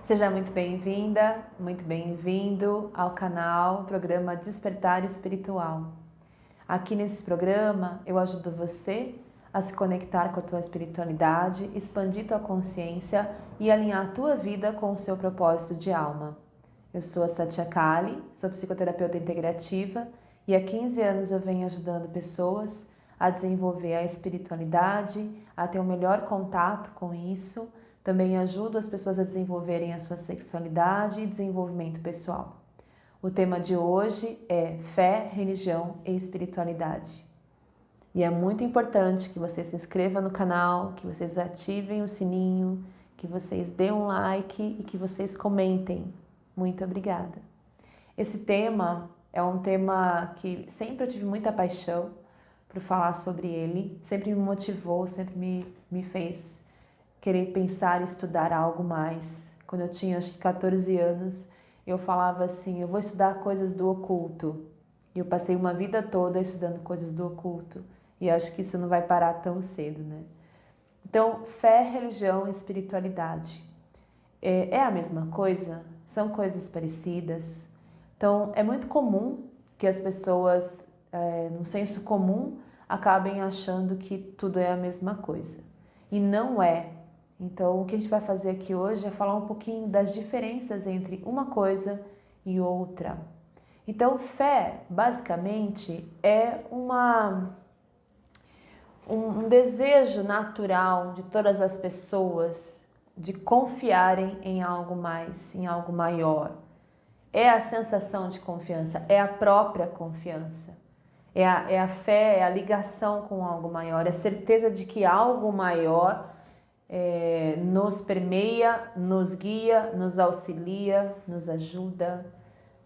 Seja muito bem-vinda, muito bem-vindo ao canal Programa Despertar Espiritual. Aqui nesse programa eu ajudo você a se conectar com a tua espiritualidade, expandir tua consciência e alinhar a tua vida com o seu propósito de alma. Eu sou a Satya Kali, sou psicoterapeuta integrativa e há 15 anos eu venho ajudando pessoas a desenvolver a espiritualidade, a ter um melhor contato com isso. Também ajudo as pessoas a desenvolverem a sua sexualidade e desenvolvimento pessoal. O tema de hoje é fé, religião e espiritualidade. E é muito importante que você se inscreva no canal, que vocês ativem o sininho, que vocês dêem um like e que vocês comentem. Muito obrigada. Esse tema é um tema que sempre eu tive muita paixão por falar sobre ele, sempre me motivou, sempre me fez querer pensar e estudar algo mais. Quando eu tinha acho que 14 anos, eu falava assim, eu vou estudar coisas do oculto. E eu passei uma vida toda estudando coisas do oculto. E acho que isso não vai parar tão cedo, né? Então, fé, religião e espiritualidade. É a mesma coisa? São coisas parecidas? Então, é muito comum que as pessoas, no senso comum, acabem achando que tudo é a mesma coisa. E não é. Então, o que a gente vai fazer aqui hoje é falar um pouquinho das diferenças entre uma coisa e outra. Então, fé, basicamente, é um desejo natural de todas as pessoas de confiarem em algo mais, em algo maior. É a sensação de confiança, é a própria confiança. É a fé, é a ligação com algo maior, é a certeza de que algo maior nos permeia, nos guia, nos auxilia, nos ajuda.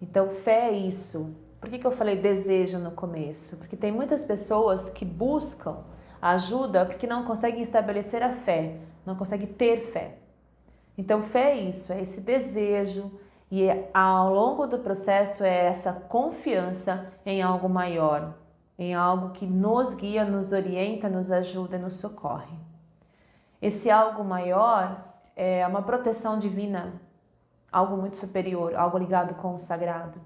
Então, fé é isso. Por que eu falei desejo no começo? Porque tem muitas pessoas que buscam ajuda porque não conseguem estabelecer a fé, não conseguem ter fé. Então, fé é isso, é esse desejo e ao longo do processo é essa confiança em algo maior, em algo que nos guia, nos orienta, nos ajuda, nos socorre. Esse algo maior é uma proteção divina, algo muito superior, algo ligado com o sagrado.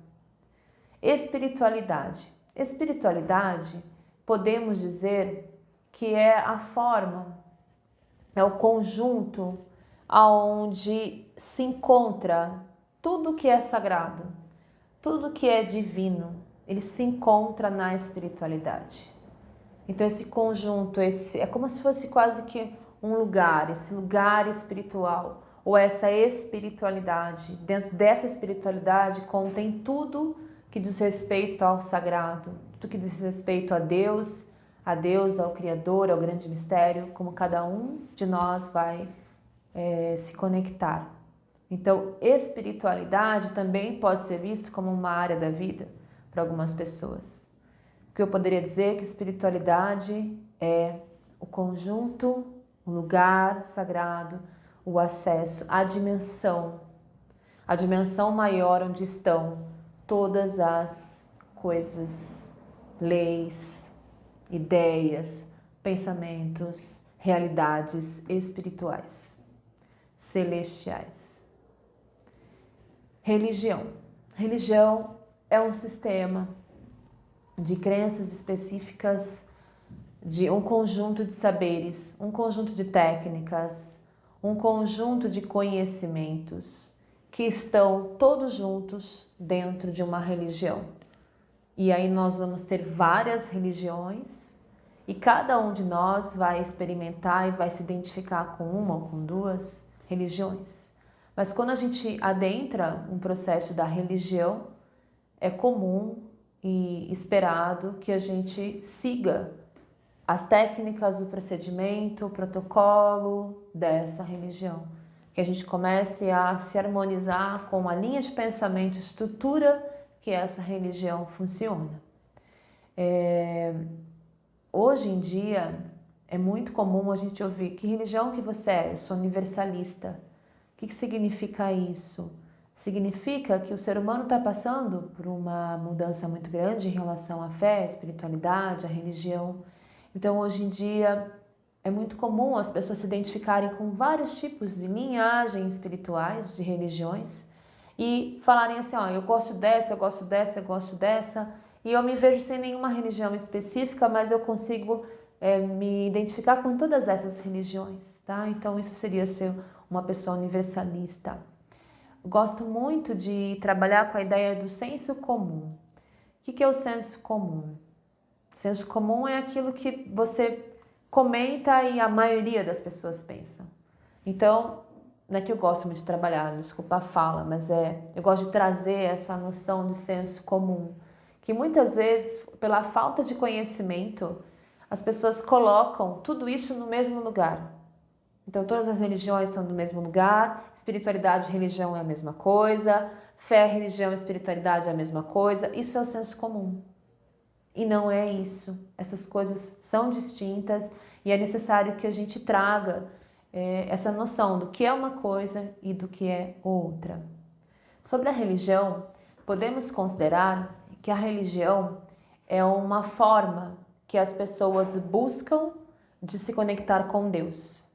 Espiritualidade. Espiritualidade, podemos dizer que é a forma, é o conjunto onde se encontra tudo que é sagrado, tudo que é divino, ele se encontra na espiritualidade. Então esse conjunto, é como se fosse quase que um lugar, esse lugar espiritual, ou essa espiritualidade. Dentro dessa espiritualidade contém tudo que diz respeito ao sagrado, tudo que diz respeito a Deus, ao Criador, ao grande mistério, como cada um de nós vai se conectar. Então, espiritualidade também pode ser visto como uma área da vida para algumas pessoas. O que eu poderia dizer é que espiritualidade é o conjunto, o lugar sagrado, o acesso, a dimensão maior onde estão todas as coisas, leis, ideias, pensamentos, realidades espirituais, celestiais. Religião. Religião é um sistema de crenças específicas, de um conjunto de saberes, um conjunto de técnicas, um conjunto de conhecimentos que estão todos juntos dentro de uma religião. E aí nós vamos ter várias religiões e cada um de nós vai experimentar e vai se identificar com uma ou com duas religiões. Mas quando a gente adentra um processo da religião, é comum e esperado que a gente siga as técnicas, o procedimento, o protocolo dessa religião. Que a gente comece a se harmonizar com a linha de pensamento, estrutura que essa religião funciona. Hoje em dia é muito comum a gente ouvir: que religião que você é? Eu sou universalista. O que significa isso? Significa que o ser humano está passando por uma mudança muito grande em relação à fé, à espiritualidade, à religião. Então, hoje em dia, é muito comum as pessoas se identificarem com vários tipos de linhagens espirituais, de religiões, e falarem assim, ó, eu gosto dessa, eu gosto dessa, eu gosto dessa, e eu me vejo sem nenhuma religião específica, mas eu consigo me identificar com todas essas religiões, tá? Então isso seria ser uma pessoa universalista. Gosto muito de trabalhar com a ideia do senso comum. O que é o senso comum? O senso comum é aquilo que você comenta e a maioria das pessoas pensa. Então, não é que eu gosto muito de trabalhar, desculpa a fala, mas eu gosto de trazer essa noção de senso comum, que muitas vezes, pela falta de conhecimento, as pessoas colocam tudo isso no mesmo lugar. Então, todas as religiões são do mesmo lugar, espiritualidade e religião é a mesma coisa, fé, religião e espiritualidade é a mesma coisa, isso é o senso comum. E não é isso. Essas coisas são distintas e é necessário que a gente traga essa noção do que é uma coisa e do que é outra. Sobre a religião, podemos considerar que a religião é uma forma que as pessoas buscam de se conectar com Deus.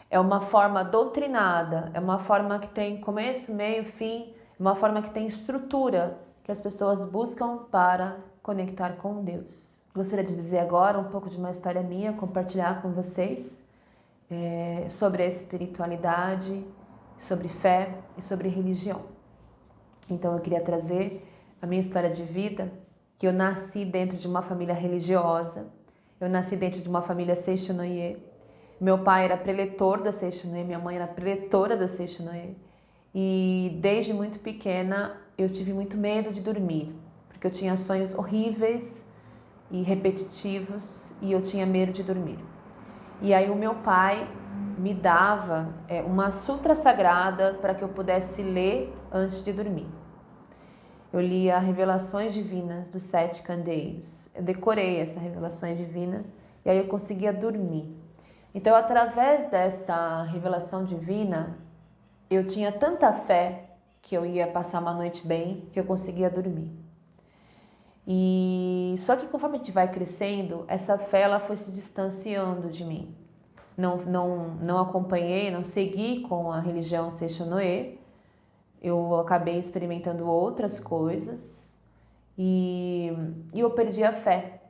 É uma forma doutrinada, é uma forma que tem começo, meio, fim, uma forma que tem estrutura que as pessoas buscam para conectar com Deus. Gostaria de dizer agora um pouco de uma história minha, compartilhar com vocês sobre a espiritualidade, sobre fé e sobre religião. Então eu queria trazer a minha história de vida, que eu nasci dentro de uma família religiosa, eu nasci dentro de uma família Seishunōye. Meu pai era preletor da Seishunōye, minha mãe era preletora da Seishunōye. E desde muito pequena eu tive muito medo de dormir, porque eu tinha sonhos horríveis e repetitivos e eu tinha medo de dormir. E aí o meu pai me dava uma sutra sagrada para que eu pudesse ler antes de dormir. Eu lia Revelações Divinas dos 7 Candeeiros. Eu decorei essa Revelações Divina e aí eu conseguia dormir. Então, através dessa revelação divina, eu tinha tanta fé que eu ia passar uma noite bem, que eu conseguia dormir. E só que conforme a gente vai crescendo, essa fé ela foi se distanciando de mim. Não acompanhei, não segui com a religião Seishunōye. Eu acabei experimentando outras coisas e eu perdi a fé.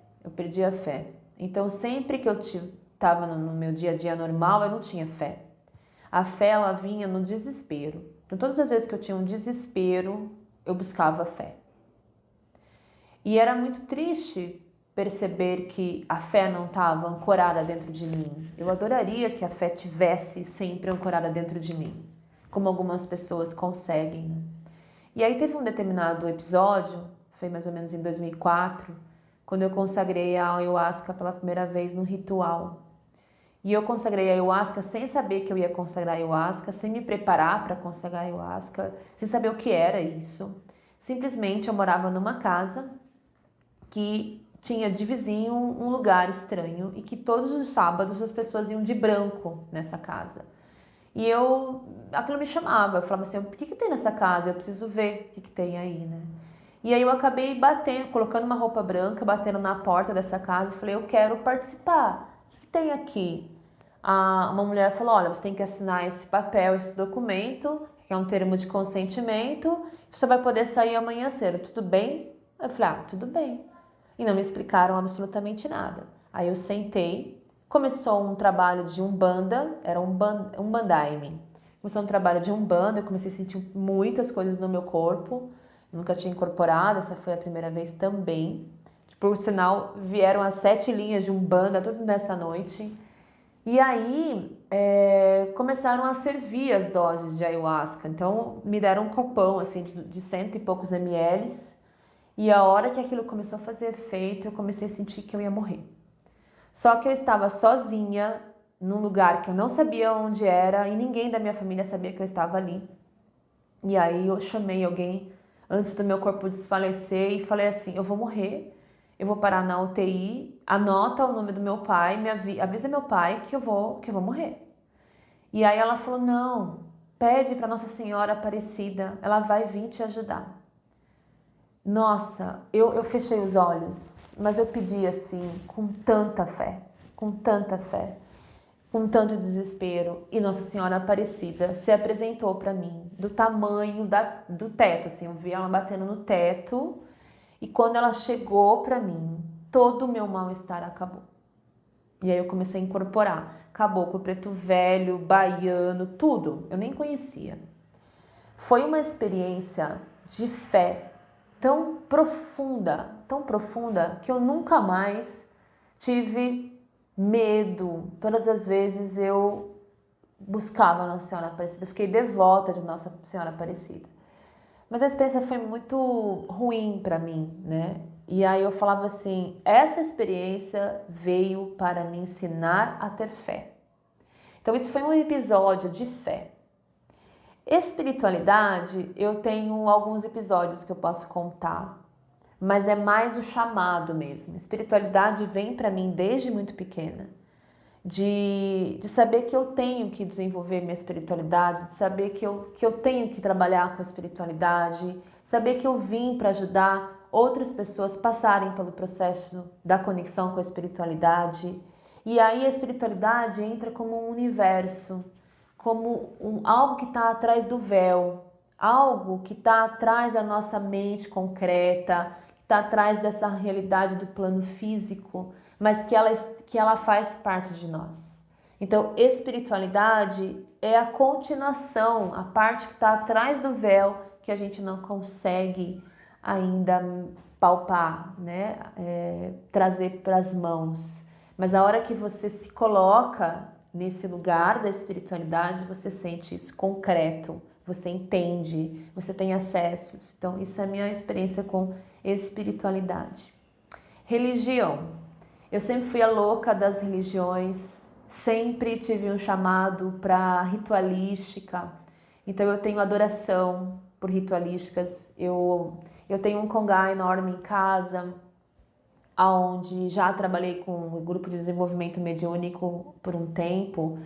Então, sempre que eu estava no meu dia a dia normal, eu não tinha fé. A fé, ela vinha no desespero. Então, todas as vezes que eu tinha um desespero, eu buscava a fé. E era muito triste perceber que a fé não estava ancorada dentro de mim. Eu adoraria que a fé tivesse sempre ancorada dentro de mim, como algumas pessoas conseguem, né? E aí teve um determinado episódio, foi mais ou menos em 2004, quando eu consagrei a ayahuasca pela primeira vez no ritual. E eu consagrei a ayahuasca sem saber que eu ia consagrar a ayahuasca, sem me preparar para consagrar a ayahuasca, sem saber o que era isso. Simplesmente eu morava numa casa que tinha de vizinho um lugar estranho e que todos os sábados as pessoas iam de branco nessa casa. E aquilo me chamava, eu falava assim, o que tem nessa casa? Eu preciso ver o que tem aí, né? E aí eu acabei colocando uma roupa branca, batendo na porta dessa casa e falei, eu quero participar. O que tem aqui? Uma mulher falou, olha, você tem que assinar esse papel, esse documento, que é um termo de consentimento, você vai poder sair amanhã cedo, tudo bem? Eu falei, tudo bem. E não me explicaram absolutamente nada. Aí eu sentei, começou um trabalho de Umbanda, era um Umbandaime. Começou um trabalho de Umbanda, eu comecei a sentir muitas coisas no meu corpo, nunca tinha incorporado, essa foi a primeira vez também. Por sinal, vieram as 7 linhas de Umbanda, tudo nessa noite. E aí, começaram a servir as doses de ayahuasca. Então, me deram um copão, assim, de 100 e poucos ml. E a hora que aquilo começou a fazer efeito, eu comecei a sentir que eu ia morrer. Só que eu estava sozinha, num lugar que eu não sabia onde era, e ninguém da minha família sabia que eu estava ali. E aí eu chamei alguém antes do meu corpo desfalecer e falei assim, eu vou morrer, eu vou parar na UTI, anota o nome do meu pai, avisa meu pai que eu vou morrer. E aí ela falou, não, pede para Nossa Senhora Aparecida, ela vai vir te ajudar. Nossa, eu fechei os olhos, mas eu pedi assim, com tanta fé. com tanto desespero, e Nossa Senhora Aparecida se apresentou para mim do tamanho do teto, assim, eu vi ela batendo no teto, e quando ela chegou para mim, todo o meu mal-estar acabou. E aí eu comecei a incorporar caboclo, preto velho, baiano, tudo, eu nem conhecia. Foi uma experiência de fé tão profunda, que eu nunca mais tive medo. Todas as vezes eu buscava Nossa Senhora Aparecida, fiquei devota de Nossa Senhora Aparecida. Mas a experiência foi muito ruim para mim, né? E aí eu falava assim, essa experiência veio para me ensinar a ter fé. Então isso foi um episódio de fé. Espiritualidade, eu tenho alguns episódios que eu posso contar, mas é mais o chamado mesmo. Espiritualidade vem para mim desde muito pequena, de saber que eu tenho que desenvolver minha espiritualidade, de saber que eu tenho que trabalhar com a espiritualidade, saber que eu vim para ajudar outras pessoas a passarem pelo processo da conexão com a espiritualidade. E aí a espiritualidade entra como um universo, como algo que está atrás do véu, algo que está atrás da nossa mente concreta, que está atrás dessa realidade do plano físico, mas que ela faz parte de nós. Então, espiritualidade é a continuação, a parte que está atrás do véu, que a gente não consegue ainda palpar, né? Trazer para as mãos. Mas a hora que você se coloca nesse lugar da espiritualidade, você sente isso concreto, você entende, você tem acessos. Então, isso é a minha experiência com espiritualidade. Religião. Eu sempre fui a louca das religiões, sempre tive um chamado para ritualística. Então, eu tenho adoração por ritualísticas. Eu tenho um congá enorme em casa, onde já trabalhei com o grupo de desenvolvimento mediúnico por um tempo,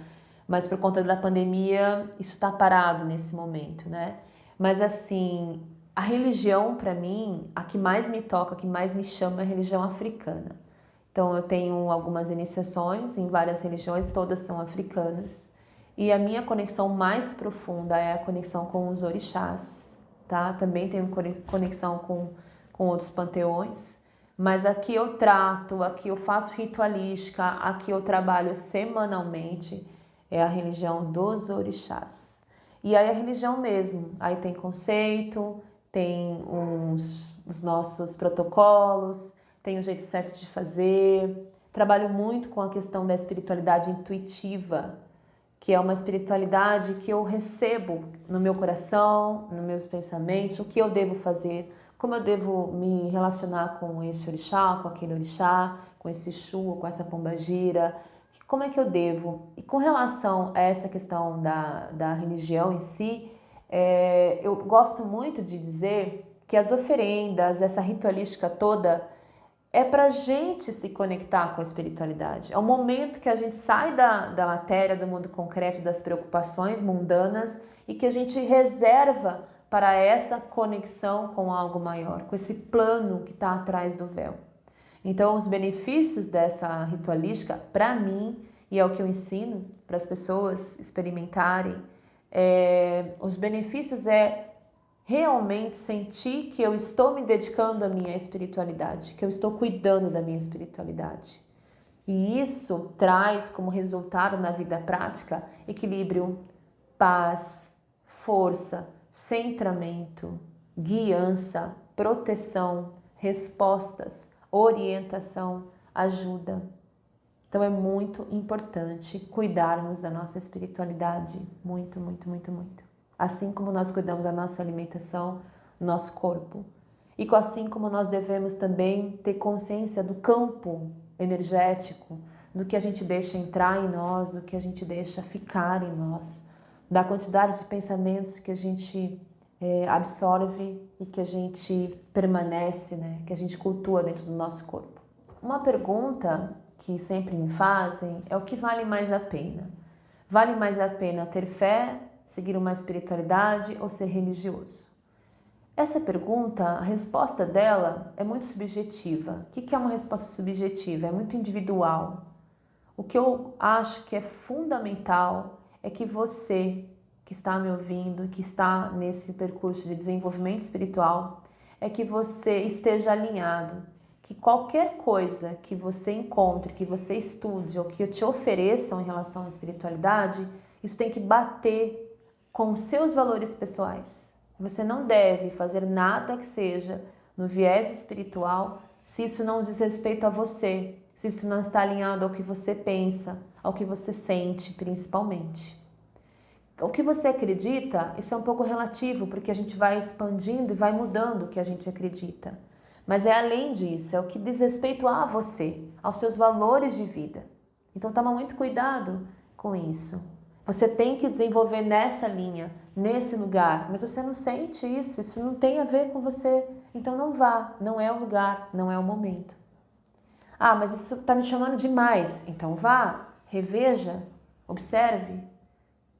mas por conta da pandemia isso está parado nesse momento, né? Mas assim, a religião para mim, a que mais me toca, a que mais me chama é a religião africana. Então eu tenho algumas iniciações em várias religiões, todas são africanas. E a minha conexão mais profunda é a conexão com os orixás, tá? Também tenho conexão com outros panteões. Mas aqui eu trato, aqui eu faço ritualística, aqui eu trabalho semanalmente, é a religião dos orixás. E aí a religião mesmo, aí tem conceito, tem os nossos protocolos, tem o jeito certo de fazer. Trabalho muito com a questão da espiritualidade intuitiva, que é uma espiritualidade que eu recebo no meu coração, nos meus pensamentos, o que eu devo fazer, como eu devo me relacionar com esse orixá, com aquele orixá, com esse Exu, com essa pombagira, como é que eu devo? E com relação a essa questão da religião em si, eu gosto muito de dizer que as oferendas, essa ritualística toda, é para a gente se conectar com a espiritualidade. É o momento que a gente sai da matéria, do mundo concreto, das preocupações mundanas e que a gente reserva para essa conexão com algo maior, com esse plano que está atrás do véu. Então, os benefícios dessa ritualística, para mim, e é o que eu ensino para as pessoas experimentarem, os benefícios é realmente sentir que eu estou me dedicando à minha espiritualidade, que eu estou cuidando da minha espiritualidade. E isso traz como resultado na vida prática equilíbrio, paz, força, centramento, guiança, proteção, respostas, orientação, ajuda. Então é muito importante cuidarmos da nossa espiritualidade, muito, muito, muito, muito. Assim como nós cuidamos da nossa alimentação, nosso corpo. E assim como nós devemos também ter consciência do campo energético, do que a gente deixa entrar em nós, do que a gente deixa ficar em nós, da quantidade de pensamentos que a gente absorve e que a gente permanece, né? Que a gente cultua dentro do nosso corpo. Uma pergunta que sempre me fazem é o que vale mais a pena? Vale mais a pena ter fé, seguir uma espiritualidade ou ser religioso? Essa pergunta, a resposta dela é muito subjetiva. O que é uma resposta subjetiva? É muito individual. O que eu acho que é fundamental é que você que está me ouvindo, que está nesse percurso de desenvolvimento espiritual, é que você esteja alinhado, que qualquer coisa que você encontre, que você estude ou que te ofereçam em relação à espiritualidade, isso tem que bater com os seus valores pessoais. Você não deve fazer nada que seja no viés espiritual se isso não diz respeito a você, se isso não está alinhado ao que você pensa, ao que você sente, principalmente. O que você acredita, isso é um pouco relativo, porque a gente vai expandindo e vai mudando o que a gente acredita. Mas é além disso, é o que diz respeito a você, aos seus valores de vida. Então toma muito cuidado com isso. Você tem que desenvolver nessa linha, nesse lugar, mas você não sente isso não tem a ver com você. Então não vá, não é o lugar, não é o momento. Ah, mas isso está me chamando demais. Então vá, reveja, observe,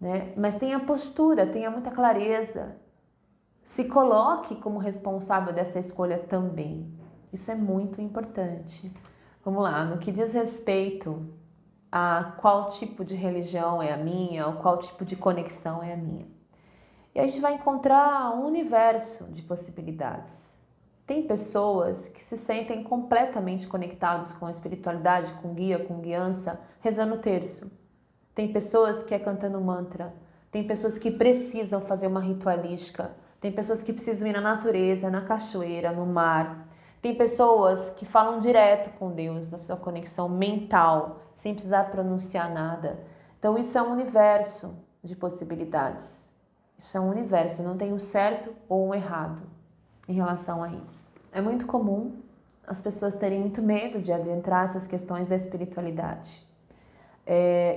né? Mas tenha postura, tenha muita clareza. Se coloque como responsável dessa escolha também. Isso é muito importante. Vamos lá, no que diz respeito a qual tipo de religião é a minha, ou qual tipo de conexão é a minha. E a gente vai encontrar um universo de possibilidades. Tem pessoas que se sentem completamente conectados com a espiritualidade, com guia, com guiança, rezando o terço. Tem pessoas que é cantando mantra. Tem pessoas que precisam fazer uma ritualística. Tem pessoas que precisam ir na natureza, na cachoeira, no mar. Tem pessoas que falam direto com Deus, na sua conexão mental, sem precisar pronunciar nada. Então isso é um universo de possibilidades. Isso é um universo, não tem um certo ou um errado em relação a isso. É muito comum as pessoas terem muito medo de adentrar essas questões da espiritualidade.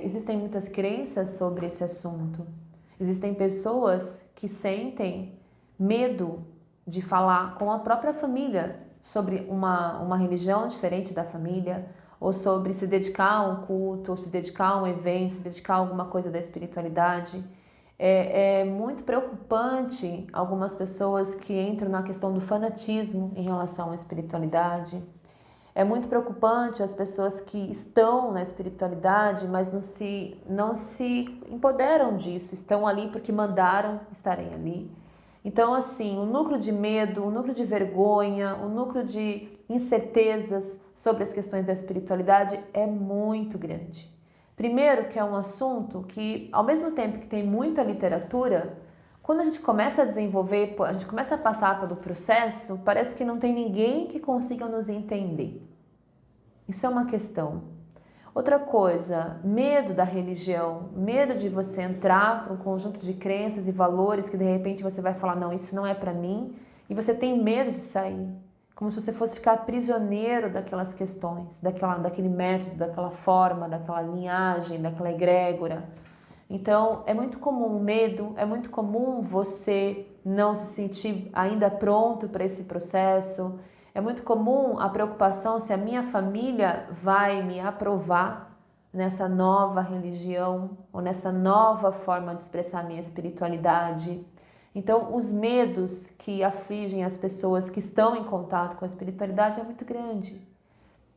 Existem muitas crenças sobre esse assunto. Existem pessoas que sentem medo de falar com a própria família sobre uma religião diferente da família, ou sobre se dedicar a um culto, ou se dedicar a um evento, se dedicar a alguma coisa da espiritualidade. É muito preocupante algumas pessoas que entram na questão do fanatismo em relação à espiritualidade. É muito preocupante as pessoas que estão na espiritualidade, mas não se empoderam disso, estão ali porque mandaram estarem ali. Então, assim, o núcleo de medo, o núcleo de vergonha, o núcleo de incertezas sobre as questões da espiritualidade é muito grande. Primeiro, que é um assunto que, ao mesmo tempo que tem muita literatura, quando a gente começa a desenvolver, a gente começa a passar pelo processo, parece que não tem ninguém que consiga nos entender. Isso é uma questão. Outra coisa, medo da religião, medo de você entrar para um conjunto de crenças e valores que de repente você vai falar, não, isso não é para mim, e você tem medo de sair, como se você fosse ficar prisioneiro daquelas questões, daquele método, daquela forma, daquela linhagem, daquela egrégora. Então, é muito comum o medo, é muito comum você não se sentir ainda pronto para esse processo. É muito comum a preocupação se a minha família vai me aprovar nessa nova religião ou nessa nova forma de expressar a minha espiritualidade. Então, os medos que afligem as pessoas que estão em contato com a espiritualidade é muito grande.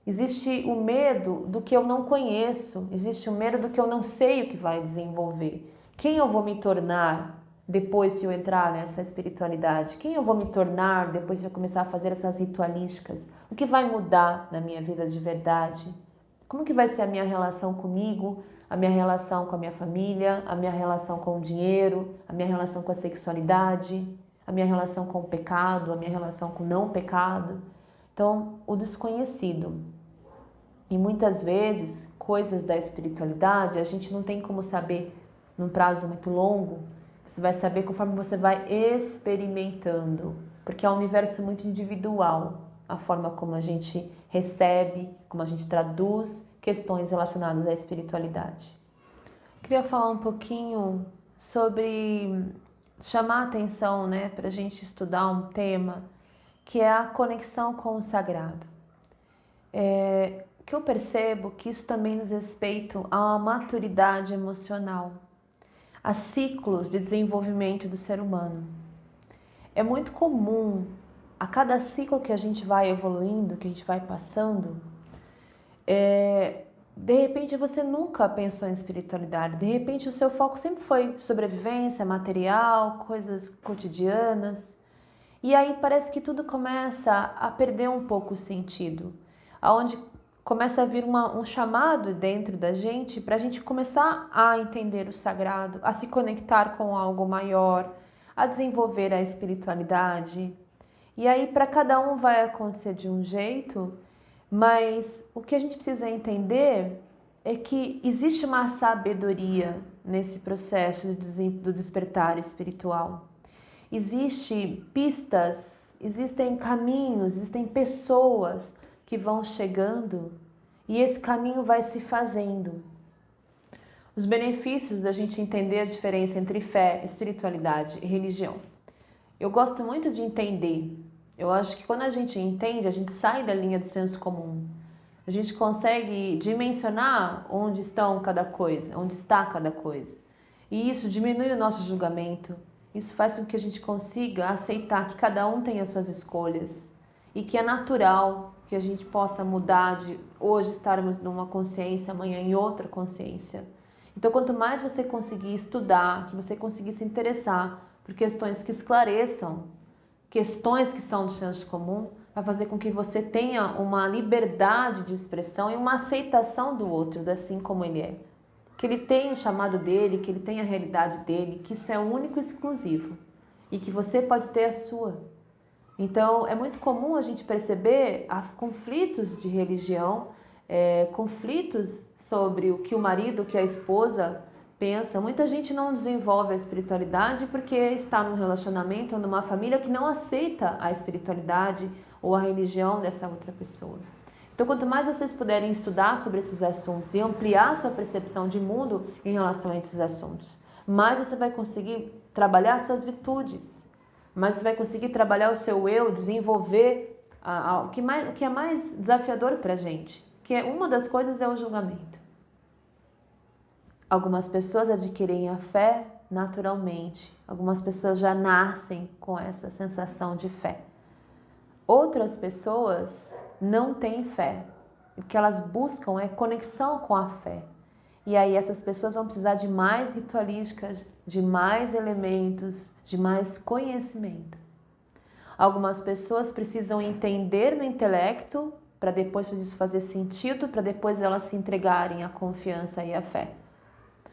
Existe o medo do que eu não conheço, existe o medo do que eu não sei o que vai desenvolver. Quem eu vou me tornar depois de eu entrar nessa espiritualidade? Quem eu vou me tornar depois de eu começar a fazer essas ritualísticas? O que vai mudar na minha vida de verdade? Como que vai ser a minha relação comigo, a minha relação com a minha família, a minha relação com o dinheiro, a minha relação com a sexualidade, a minha relação com o pecado, a minha relação com o não pecado? Então, o desconhecido. E muitas vezes, coisas da espiritualidade, a gente não tem como saber num prazo muito longo. Você vai saber conforme você vai experimentando, porque é um universo muito individual, a forma como a gente recebe, como a gente traduz questões relacionadas à espiritualidade. Queria falar um pouquinho sobre chamar a atenção, né, para a gente estudar um tema que é a conexão com o sagrado. Que eu percebo que isso também diz respeito a uma maturidade emocional, a ciclos de desenvolvimento do ser humano. É muito comum, a cada ciclo que a gente vai evoluindo, que a gente vai passando, De repente você nunca pensou em espiritualidade, de repente o seu foco sempre foi sobrevivência, material, coisas cotidianas. E aí parece que tudo começa a perder um pouco o sentido, aonde começa a vir um chamado dentro da gente para a gente começar a entender o sagrado, a se conectar com algo maior, a desenvolver a espiritualidade. E aí para cada um vai acontecer de um jeito, mas o que a gente precisa entender é que existe uma sabedoria nesse processo do despertar espiritual. Existem pistas, existem caminhos, existem pessoas que vão chegando e esse caminho vai se fazendo. Os benefícios da gente entender a diferença entre fé, espiritualidade e religião. Eu gosto muito de entender. Eu acho que quando a gente entende, a gente sai da linha do senso comum. A gente consegue dimensionar onde estão cada coisa, onde está cada coisa. E isso diminui o nosso julgamento. Isso faz com que a gente consiga aceitar que cada um tem as suas escolhas e que é natural que a gente possa mudar de hoje estarmos numa consciência, amanhã em outra consciência. Então, quanto mais você conseguir estudar, que você conseguir se interessar por questões que esclareçam, questões que são do senso comum, vai fazer com que você tenha uma liberdade de expressão e uma aceitação do outro, assim como ele é. Que ele tem o chamado dele, que ele tem a realidade dele, que isso é único e exclusivo e que você pode ter a sua. Então, é muito comum a gente perceber conflitos de religião, conflitos sobre o que o marido, o que a esposa pensa. Muita gente não desenvolve a espiritualidade porque está num relacionamento ou numa família que não aceita a espiritualidade ou a religião dessa outra pessoa. Então, quanto mais vocês puderem estudar sobre esses assuntos e ampliar sua percepção de mundo em relação a esses assuntos, mais você vai conseguir trabalhar suas virtudes, mais você vai conseguir trabalhar o seu eu, desenvolver o que é mais desafiador para a gente, que é uma das coisas é o julgamento. Algumas pessoas adquirem a fé naturalmente, algumas pessoas já nascem com essa sensação de fé. Outras pessoas não têm fé. O que elas buscam é conexão com a fé. E aí essas pessoas vão precisar de mais ritualísticas, de mais elementos, de mais conhecimento. Algumas pessoas precisam entender no intelecto para depois isso fazer sentido, para depois elas se entregarem à confiança e à fé.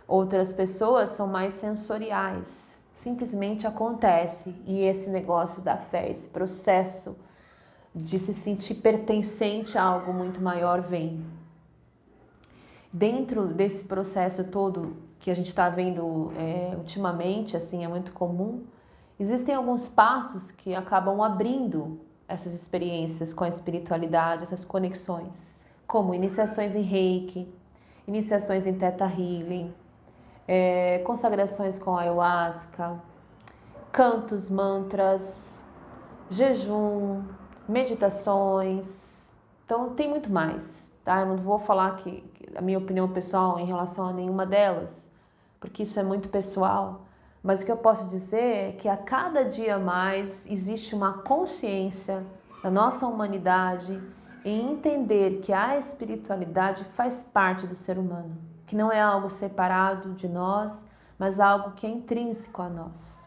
Outras pessoas são mais sensoriais. Simplesmente acontece e esse negócio da fé, esse processo de se sentir pertencente a algo muito maior vem. Dentro desse processo todo que a gente está vendo ultimamente, assim, é muito comum, existem alguns passos que acabam abrindo essas experiências com a espiritualidade, essas conexões, como iniciações em Reiki, iniciações em Theta Healing, consagrações com ayahuasca, cantos, mantras, jejum, meditações. Então tem muito mais, tá? Eu não vou falar que a minha opinião pessoal em relação a nenhuma delas, porque isso é muito pessoal, mas o que eu posso dizer é que a cada dia mais existe uma consciência da nossa humanidade em entender que a espiritualidade faz parte do ser humano, que não é algo separado de nós, mas algo que é intrínseco a nós.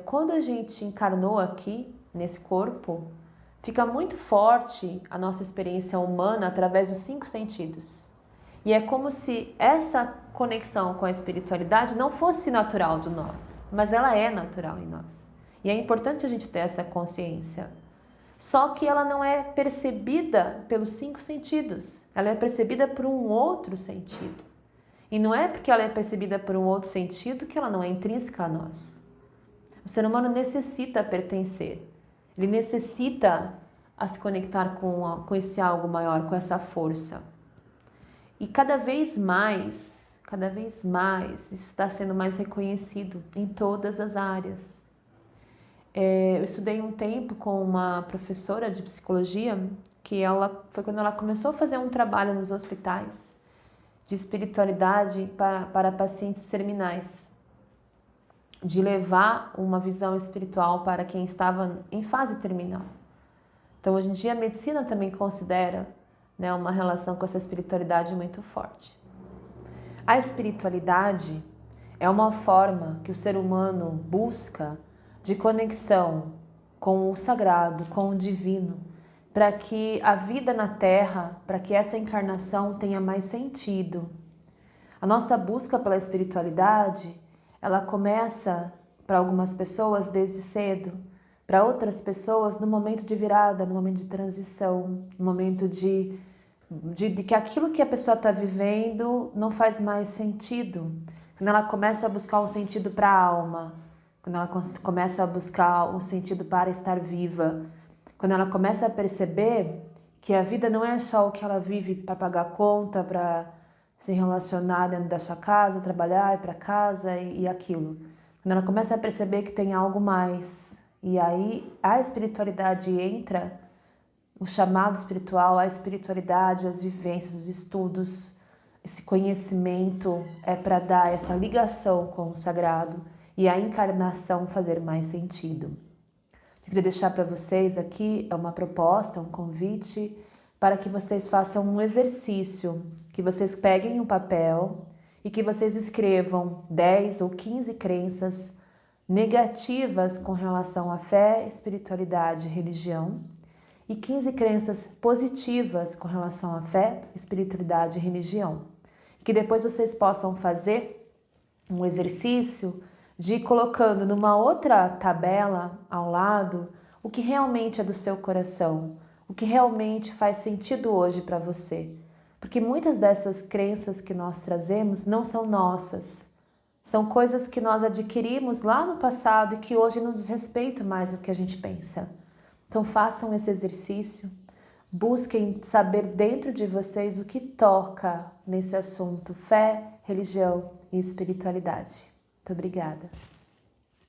Quando a gente encarnou aqui, nesse corpo, fica muito forte a nossa experiência humana através dos 5 sentidos. E é como se essa conexão com a espiritualidade não fosse natural de nós, mas ela é natural em nós. E é importante a gente ter essa consciência. Só que ela não é percebida pelos 5 sentidos, ela é percebida por um outro sentido. E não é porque ela é percebida por um outro sentido que ela não é intrínseca a nós. O ser humano necessita pertencer. Ele necessita se conectar com esse algo maior, com essa força. E cada vez mais, isso está sendo mais reconhecido em todas as áreas. Eu estudei um tempo com uma professora de psicologia, que foi quando ela começou a fazer um trabalho nos hospitais de espiritualidade para pacientes terminais, de levar uma visão espiritual para quem estava em fase terminal. Então, hoje em dia, a medicina também considera né? Uma relação com essa espiritualidade muito forte. A espiritualidade é uma forma que o ser humano busca de conexão com o sagrado, com o divino, para que a vida na Terra, para que essa encarnação tenha mais sentido. A nossa busca pela espiritualidade, ela começa para algumas pessoas desde cedo, para outras pessoas no momento de virada, no momento de transição, no momento de que aquilo que a pessoa está vivendo não faz mais sentido. Quando ela começa a buscar um sentido para a alma, quando ela começa a buscar um sentido para estar viva, quando ela começa a perceber que a vida não é só o que ela vive para pagar conta, para se relacionar dentro da sua casa, trabalhar, ir para casa e aquilo. Quando ela começa a perceber que tem algo mais, e aí a espiritualidade entra, o chamado espiritual, a espiritualidade, as vivências, os estudos, esse conhecimento é para dar essa ligação com o sagrado e a encarnação fazer mais sentido. Eu queria deixar para vocês aqui uma proposta, um convite para que vocês façam um exercício, que vocês peguem um papel e que vocês escrevam 10 ou 15 crenças negativas com relação à fé, espiritualidade e religião, e 15 crenças positivas com relação à fé, espiritualidade e religião. Que depois vocês possam fazer um exercício de ir colocando numa outra tabela ao lado o que realmente é do seu coração, o que realmente faz sentido hoje para você. Porque muitas dessas crenças que nós trazemos não são nossas. São coisas que nós adquirimos lá no passado e que hoje não diz respeito mais ao que a gente pensa. Então façam esse exercício, busquem saber dentro de vocês o que toca nesse assunto, fé, religião e espiritualidade. Muito obrigada.